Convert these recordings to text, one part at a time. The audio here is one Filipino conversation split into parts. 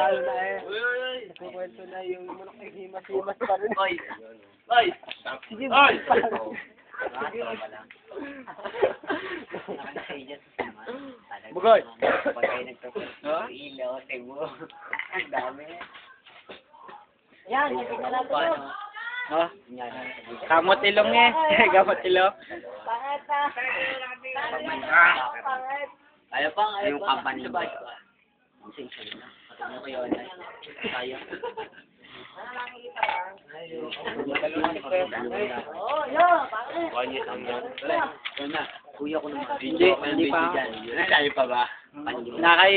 Lalo na eh. Nagkukwento na yung manok ay himas-himas pa rin. Oy! Oy! Sige, Oy! Bugoy! Ang dami. Yan, hindi na natin yun. Ha? Kamot ilong eh. Kamot ilong. Pangit na. Pangit. Ayaw pa, ayaw Yung pa. company Sa mo. bago. Ang sing-sing na. Patay ko yun. Tayo. Ano nakikita ka? Oo, yun. Pangit. Ito na. Kuya ko naman. Hindi pa. Tayo pa ba? Nakay...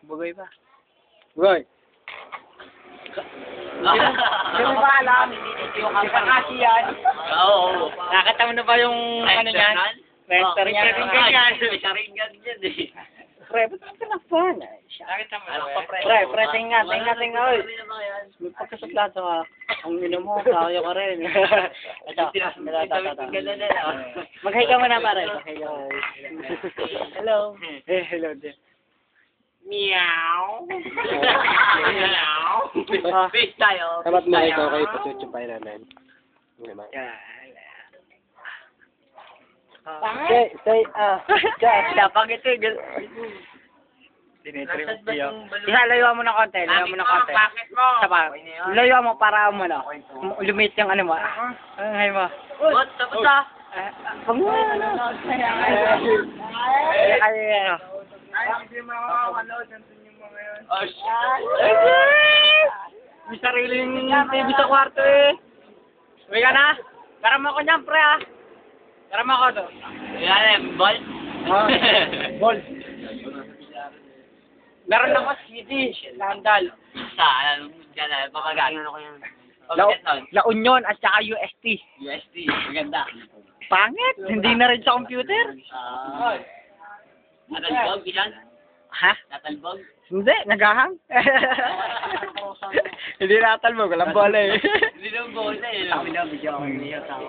Bugoy pa. Bugoy. Hindi ba alam? Kasi yan. Oo. Nakita mo na ba yung ano niyan? Vector niya. May saringan yan eh. Pre, ba't ka pinakpan? Nakita mo. Pre, tinga, oy. May pagkasuplado ka. Ang ino mo, kayo ka rin. Ito. Mag-hi ka muna pare. Hello. Hello din. Meow. Ah. Fish tayo. Dapat mo ikaw kayo patutsupay namin. Hindi ba? Say, Lapang ito. Layuan mo ng konti. Bakit mo? Sapa. Layuan mo para mo na. Lumit yung ano mo. Ay mo. What? Tapos na? Pag mo ano. Ay ano. Oh, shit. May sariling TV sa kwarto eh. Uwi ka na? Karama ko niyan, pre ah. Karama ko to. Yan eh, ball. Ball. Meron ako CD, landal. Saan? Diyan pamagaling ako yan. Pagkat nun, La Union at saka UST. USD. Maganda. Pangit, hindi na rin sa computer. Natalbog, ilan? Ha? Natalbog? Hindi, nagahang. Hindi natalbog, walang bola eh. Hindi naman bola eh. Kami na, bigyan ko niya tao.